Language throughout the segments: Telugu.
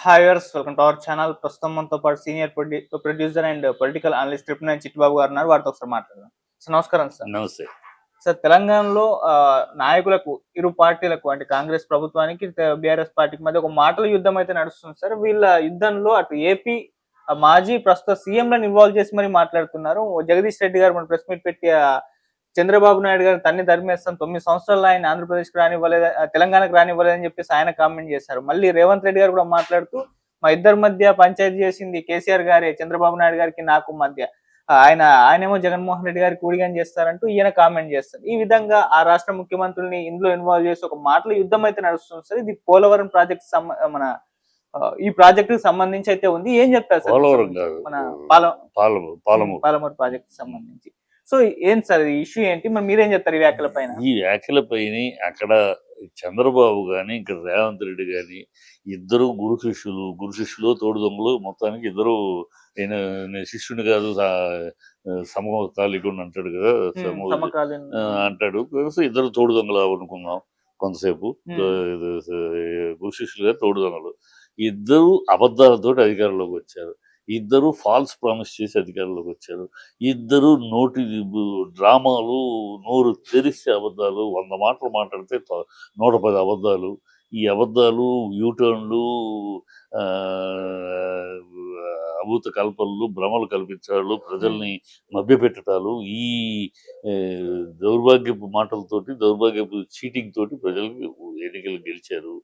Hi viewers, welcome to our channel. ప్రస్తుతం మనతో పాటు senior producer and political analyst triple Chittibabu గారు ఉన్నారు. వారితో ఒకసారి మాట్లాడదాం. సార్ నమస్కారం సార్. నమస్తే. సార్, తెలంగాణలో నాయకులకు ఇరు పార్టీలకు అంటే కాంగ్రెస్ ప్రభుత్వానికి బీఆర్ఎస్ పార్టీకి మధ్య ఒక మాటల యుద్ధం అయితే నడుస్తుంది సార్. వీళ్ళ యుద్ధంలో అటు ఏపీ మాజీ ప్రస్తుత సీఎంలను ఇన్వాల్వ్ చేసి మరి మాట్లాడుతున్నారు. జగదీష్ రెడ్డి గారు మన ప్రెస్ మీట్ పెట్టి చంద్రబాబు నాయుడు గారు తన్ని ధర్మేస్తాం 9 సంవత్సరాలు ఆయన ఆంధ్రప్రదేశ్కి రానివ్వలేదు, తెలంగాణకు రానివ్వలేదని చెప్పేసి ఆయన కామెంట్ చేశారు. మళ్ళీ రేవంత్ రెడ్డి గారు కూడా మాట్లాడుతూ మా ఇద్దరి మధ్య పంచాయతీ చేసింది కేసీఆర్ గారే, చంద్రబాబు నాయుడు గారికి నాకు మధ్య ఆయనేమో జగన్మోహన్ రెడ్డి గారికి ఊడిగం చేస్తారంటూ ఈయన కామెంట్ చేస్తారు. ఈ విధంగా ఆ రాష్ట్ర ముఖ్యమంత్రుల్ని ఇందులో ఇన్వాల్వ్ చేసి ఒక మాటల యుద్ధం అయితే నడుస్తుంది సార్. ఇది పోలవరం ప్రాజెక్ట్ మన ఈ ప్రాజెక్ట్ కి సంబంధించి అయితే ఉంది. ఏం చెప్తారు సార్ మన పాలమూరు ప్రాజెక్ట్ కి సంబంధించి? సో ఏంటి సార్ ఈ ఇష్యూ ఏంటి, మరి మీరేం చెప్తారు ఈ వ్యాఖ్యల పైన? ఈ వ్యాఖ్యల పైన అక్కడ చంద్రబాబు గాని ఇక్కడ రేవంత్ రెడ్డి గాని ఇద్దరు గురు శిష్యులు తోడు దొంగలు. మొత్తానికి ఇద్దరు నేను శిష్యుని కాదు సమకాలికుడు అంటాడు కదా, అంటాడు. ఇద్దరు తోడు దొంగలు అనుకుందాం కొంతసేపు. గురు శిష్యులుగా తోడు దొంగలు ఇద్దరు అబద్ధాలతో అధికారంలోకి వచ్చారు. ఇద్దరు ఫాల్స్ ప్రామిస్ చేసి అధికారంలోకి వచ్చారు. ఇద్దరు నోటి డ్రామాలు, నోరు తెరిస్తే అబద్ధాలు, 100 మాటలు మాట్లాడితే 110 అబద్ధాలు. ఈ అబద్ధాలు, యూటర్న్లు, అభూత కల్పనలు, భ్రమలు కల్పించాలు, ప్రజల్ని మభ్యపెట్టడాలు, ఈ దౌర్భాగ్యపు మాటలతోటి, దౌర్భాగ్యపు చీటింగ్ తోటి ప్రజలకు ఎన్నికలు గెలిచారు.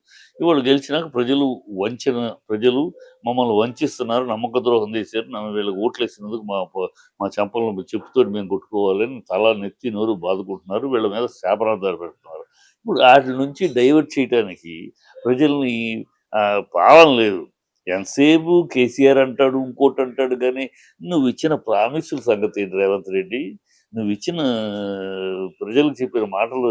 ఇవాళ గెలిచినాక ప్రజలు మమ్మల్ని వంచిస్తున్నారు, నమ్మక ద్రోహం చేశారు, వీళ్ళకి ఓట్లు వేసినందుకు మా చెంపలను చెప్పుతోటి మేము కొట్టుకోవాలని తల నెత్తి నోరు బాదుకుంటున్నారు. వీళ్ళ మీద శాపనార్థాలు పెడుతున్నారు. ఇప్పుడు వాటి నుంచి డైవర్ట్ చేయడానికి ప్రజల్ని పాలన లేదు. ఎంతసేపు కేసీఆర్ అంటాడు, ఇంకోటి అంటాడు. కానీ నువ్వు ఇచ్చిన ప్రామిసుల సంగతి ఏంటి రేవంత్ రెడ్డి? నువ్వు ఇచ్చిన ప్రజలకు చెప్పిన మాటలు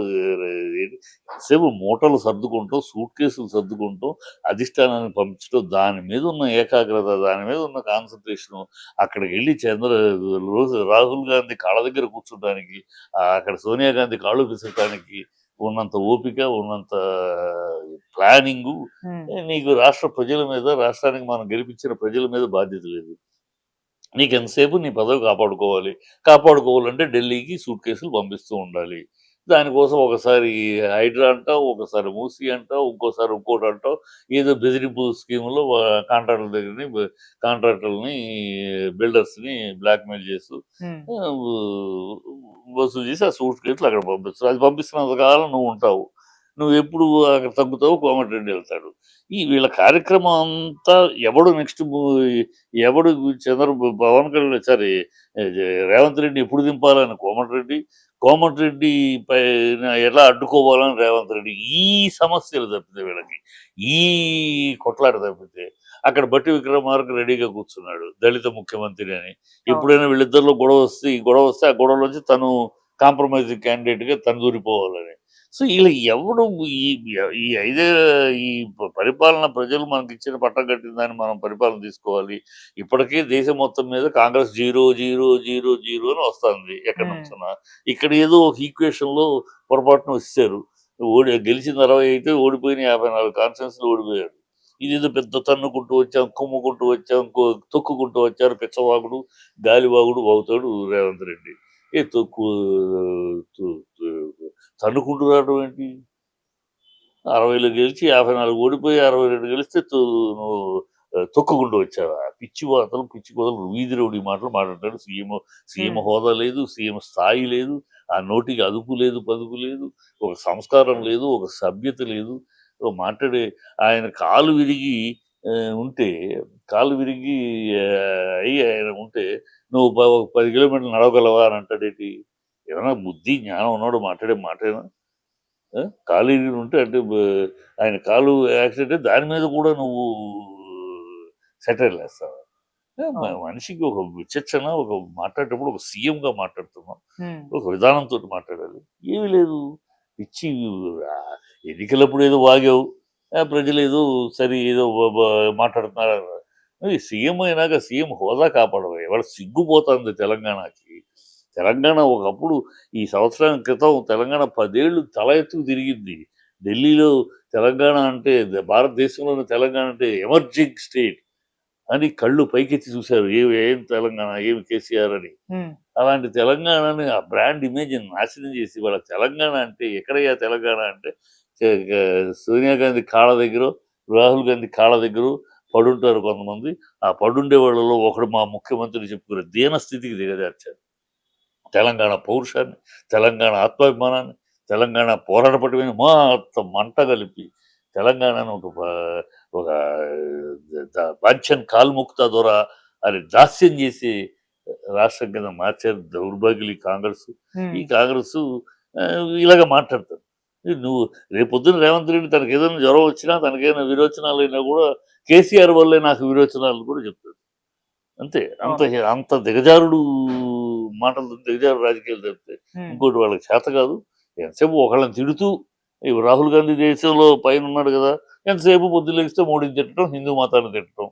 ఎంతసేపు మూటలు సర్దుకుంటాం, సూట్ కేసులు సర్దుకుంటాం, అధిష్టానాన్ని పంపించడం, దాని మీద ఉన్న ఏకాగ్రత, దాని మీద ఉన్న కాన్సన్ట్రేషను, అక్కడికి వెళ్ళి రాహుల్ గాంధీ కాళ్ళ దగ్గర కూర్చోడానికి, అక్కడ సోనియా గాంధీ కాళ్ళు పిసరటానికి ఉన్నంత ఓపిక, ఉన్నంత ప్లానింగు నీకు రాష్ట్ర ప్రజల మీద, రాష్ట్రానికి మనం గెలిపించిన ప్రజల మీద బాధ్యత లేదు. నీకు ఎంతసేపు నీ పదవి కాపాడుకోవాలంటే ఢిల్లీకి సూట్ కేసులు పంపిస్తూ ఉండాలి. దానికోసం ఒకసారి హైడ్రా అంటావు, ఒకసారి మూసీ అంటావు, ఇంకోసారి ఇంకోటి అంటావు. ఏదో బెదిరింపు స్కీములో కాంట్రాక్టర్ని బిల్డర్స్ని బ్లాక్మెయిల్ చేస్తూ వసూలు చేసి ఆ సూట్ కేసులు అక్కడ పంపిస్తారు. అది పంపిస్తున్నంత కాలం నువ్వు ఉంటావు. నువ్వు ఎప్పుడు అక్కడ తగ్గుతావు, కోమటిరెడ్డి వెళ్తాడు. వీళ్ళ కార్యక్రమం అంతా ఎవడు పవన్ కళ్యాణ్ సరే రేవంత్ రెడ్డి ఎప్పుడు దింపాలని కోమటిరెడ్డి పైన ఎలా అడ్డుకోవాలని రేవంత్ రెడ్డి. ఈ సమస్యలు తప్పితే వీళ్ళకి, ఈ కొట్లాట తప్పితే అక్కడ బట్టి విక్రమార్క రెడీగా కూర్చున్నాడు దళిత ముఖ్యమంత్రి అని. ఎప్పుడైనా వీళ్ళిద్దరిలో గొడవ వస్తే ఆ గొడవలోంచి తను కాంప్రమైజింగ్ క్యాండిడేట్గా తను దూరిపోవాలని. సో ఇలా ఎవడు ఈ పరిపాలన ప్రజలు మనకి ఇచ్చిన పట్టం కట్టిన దాన్ని మనం పరిపాలన తీసుకోవాలి. ఇప్పటికే దేశం మొత్తం మీద కాంగ్రెస్ 0-0-0-0 అని వస్తుంది ఎక్కడి నుంచున్నా. ఇక్కడ ఏదో ఒక ఈక్వేషన్లో పొరపాటున వచ్చారు. గెలిచిన 60 అయితే ఓడిపోయిన 54 కాన్స్టిట్యూన్సీలు ఓడిపోయారు. ఇదేదో పెద్ద తన్నుకుంటూ వచ్చాం, కుమ్ముకుంటూ వచ్చాం, తొక్కుకుంటూ వచ్చారు. పిచ్చవాగుడు, గాలివాగుడు వాగుతాడు రేవంత్ రెడ్డి. తన్నుకుంటూ రావడం ఏంటి? 60లో గెలిచి 54 ఓడిపోయి 62 గెలిస్తే నువ్వు తొక్కుకుంటూ వచ్చావా? పిచ్చి కోతలు వీధి రౌడీ మాటలు మాట్లాడతాడు. సీఎం హోదా లేదు, సీఎం స్థాయి లేదు, ఆ నోటికి అదుపు లేదు, పదుపు లేదు, ఒక సంస్కారం లేదు, ఒక సభ్యత లేదు. మాట్లాడే ఆయన కాలు విరిగి ఆయన ఉంటే నువ్వు 10 కిలోమీటర్లు నడవగలవా అని అంటాడేంటి? ఏమైనా బుద్ధి జ్ఞానం ఉన్నాడు మాట్లాడే మాటేనా? కాలు విరిగి ఉంటే అంటే ఆయన కాలు యాక్సిడెంట్ దాని మీద కూడా నువ్వు సెటైర్లు వేస్తావా? మనిషికి ఒక విచక్షణ, ఒక మాట్లాడేటప్పుడు ఒక సీఎంగా మాట్లాడుతున్నాం, ఒక విధానంతో మాట్లాడాలి. ఏమీ లేదు. పిచ్చి ఎన్నికలప్పుడు ఏదో వాగావు, ప్రజలు ఏదో సరే ఏదో మాట్లాడుతున్నారు. సీఎం అయినాక సీఎం హోదా కాపాడవు. ఎవరు సిగ్గుపోతుంది తెలంగాణకి. తెలంగాణ ఒకప్పుడు ఈ సంవత్సరాల క్రితం తెలంగాణ 10 ఏళ్ళు తల ఎత్తుకు తిరిగింది. ఢిల్లీలో తెలంగాణ అంటే భారతదేశంలోని తెలంగాణ అంటే ఎమర్జింగ్ స్టేట్ అని కళ్ళు పైకెత్తి చూశారు. ఏం తెలంగాణ, ఏమి కేసీఆర్ అని. ఉమ్, అలాంటి తెలంగాణని ఆ బ్రాండ్ ఇమేజ్‌ని నాశనం చేసి ఇవాళ తెలంగాణ అంటే ఎక్కడయ్యా తెలంగాణ అంటే సోనియా గాంధీ కాళ్ళ దగ్గరో, రాహుల్ గాంధీ కాళ్ళ దగ్గరో పడుంటారు కొంతమంది. ఆ పడుండే వాళ్ళలో ఒకడు మా ముఖ్యమంత్రి చెప్పుకునే దీన స్థితికి దిగజార్చారు. తెలంగాణ పౌరుషాన్ని, తెలంగాణ ఆత్మాభిమానాన్ని, తెలంగాణ పోరాట పటిమని మొత్తం మంట కలిపి తెలంగాణను ఒక బాంఛన్ కాల్ముక్త దొర అని దాస్యం చేసి రాష్ట్రం కింద మార్చారు దౌర్భాగ్యులు ఈ కాంగ్రెస్. ఉమ్, ఈ కాంగ్రెస్ ఇలాగ మాట్లాడతారు. నువ్వు రేపొద్దున రేవంత్ రెడ్డి తనకి ఏదైనా జ్వరం వచ్చినా, తనకేదైనా విరోచనాలు అయినా కూడా కేసీఆర్ వల్లే నాకు విరోచనాలు కూడా చెప్తాడు. అంతే. అంత అవును. అంత దిగజారుడు మాటలతో దిగజారుడు రాజకీయాలు జరిపితే ఉమ్, ఇంకోటి వాళ్ళకి చేత కాదు. ఎంతసేపు ఒకళ్ళని తిడుతూ ఇప్పుడు రాహుల్ గాంధీ దేశంలో పైన ఉన్నాడు కదా! ఎంతసేపు పొద్దున్న లెగిస్తే మోడీని తిట్టడం, హిందూ మతాన్ని తిట్టడం,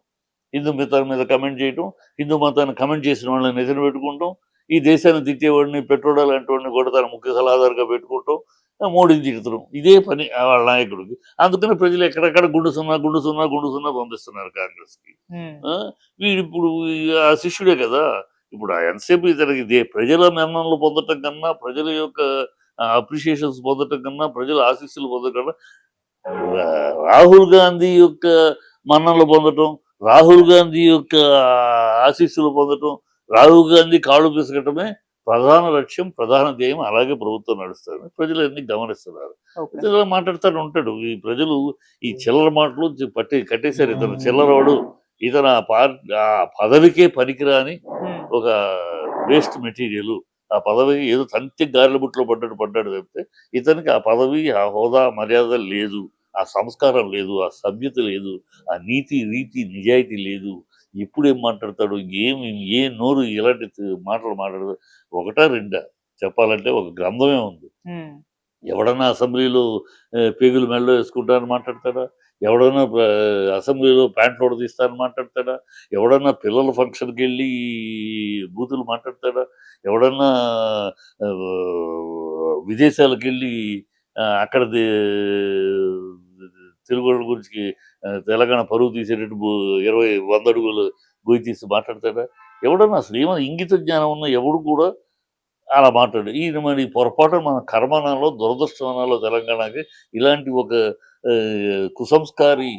హిందూ మతాల మీద కమెంట్ చేయటం, హిందూ మతాన్ని కమెంట్ చేసిన వాళ్ళని నెత్తిన పెట్టుకుంటాం, ఈ దేశాన్ని తిట్టేవాడిని పెట్రోడా లాంటి వాడిని కూడా తన ముఖ్య సలహాదారుగా పెట్టుకుంటాం, మోడీని తిడుతున్నాం. ఇదే పని వాళ్ళ నాయకుడికి. అందుకని ప్రజలు ఎక్కడెక్కడ గుండు సున్నా, గుండు సున్నా, గుండు సున్నా పంపిస్తున్నారు కాంగ్రెస్‌కి. ఉమ్, ఆ! వీడిప్పుడు ఆ శిష్యుడే కదా! ఇప్పుడు ఎంతసేపు ఇతనికి ప్రజల మన్ననలు పొందటం కన్నా, ప్రజల యొక్క అప్రిషియేషన్స్ పొందటం కన్నా, ప్రజల ఆశీస్సులు పొందటం కన్నా, రాహుల్ గాంధీ యొక్క మన్ననలు పొందటం, రాహుల్ గాంధీ యొక్క ఆశీస్సులు పొందటం, రాహుల్ గాంధీ కాళ్ళు పిసకటమే ప్రధాన లక్ష్యం, ప్రధాన ధ్యేయం. అలాగే ప్రభుత్వం నడుస్తుంది. ప్రజలన్నీ గమనిస్తున్నారు. ఓకే. ఇలా మాట్లాడుతూనే ఉంటాడు. ఈ ప్రజలు ఈ చిల్లర మాటలు కట్టేశారు. ఇతను చిల్లరవాడు, ఇతను ఆ పదవికే పనికిరాని ఉమ్, ఒక వేస్ట్ మెటీరియల్. ఆ పదవి ఏదో తంతి గారెల బుట్టలో పడ్డాడు తప్పితే ఇతనికి ఆ పదవి, ఆ హోదా, మర్యాద లేదు. ఆ సంస్కారం లేదు, ఆ సభ్యత లేదు, ఆ నీతి, రీతి, నిజాయితీ లేదు. ఎప్పుడేం మాట్లాడతాడు, ఏ నోరు ఇలాంటి మాటలు మాట్లాడదు. ఒకటా రెండా చెప్పాలంటే ఒక గ్రంథమే ఉంది. ఉమ్, ఎవడన్నా అసెంబ్లీలో పేగులు మెడలో వేసుకుంటానని మాట్లాడతాడా? ఎవడన్నా అసెంబ్లీలో ప్యాంట్లు ఉడదీస్తానని మాట్లాడతాడా? ఎవడన్నా పిల్లల ఫంక్షన్‌కెళ్ళి బూతులు మాట్లాడతాడా? ఎవడన్నా విదేశాలకెళ్ళి అక్కడిది తెలుగోళ్ళ గురించి తెలంగాణ పరువు తీసేటట్టు 20, 100 అడుగులు గొయ్యి తీసి మాట్లాడతాడా? ఎవడన్నా అసలు ఏమైనా ఇంగిత జ్ఞానం ఉన్న ఎవడు కూడా అలా మాట్లాడు. ఈయన మరి పొరపాటున మన కర్మనాలో, దురదృష్టమనాలో తెలంగాణకి ఇలాంటి ఒక కుసంస్కారి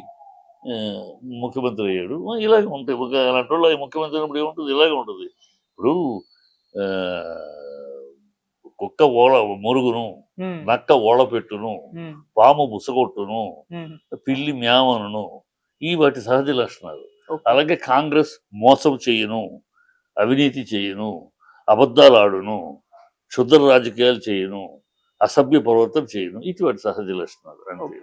ఆహ్, ముఖ్యమంత్రి అయ్యాడు. ఇలాగే ఉంటాయి. అలాంటోళ్ళు ముఖ్యమంత్రి అయినప్పుడు ఏముంటది? ఇలాగే ఉంటది. ఇప్పుడు ఆహ్, కుక్క మొరుగును, ఉమ్, నక్క ఓళ పెట్టును, ఉమ్, పాము బుసగొట్టును, ఉమ్, పిల్లి మ్యావనును. ఈ వాటి సహజ లక్షణాలు. ఓకే. అలాగే కాంగ్రెస్ మోసం చెయ్యను, అవినీతి చెయ్యను, అబద్ధాలాడును, క్షుద్ర రాజకీయాలు చేయను, అసభ్య ప్రవర్తన చేయను. ఇటువంటి సహజ లక్షణాలు అంతే. ఓకే.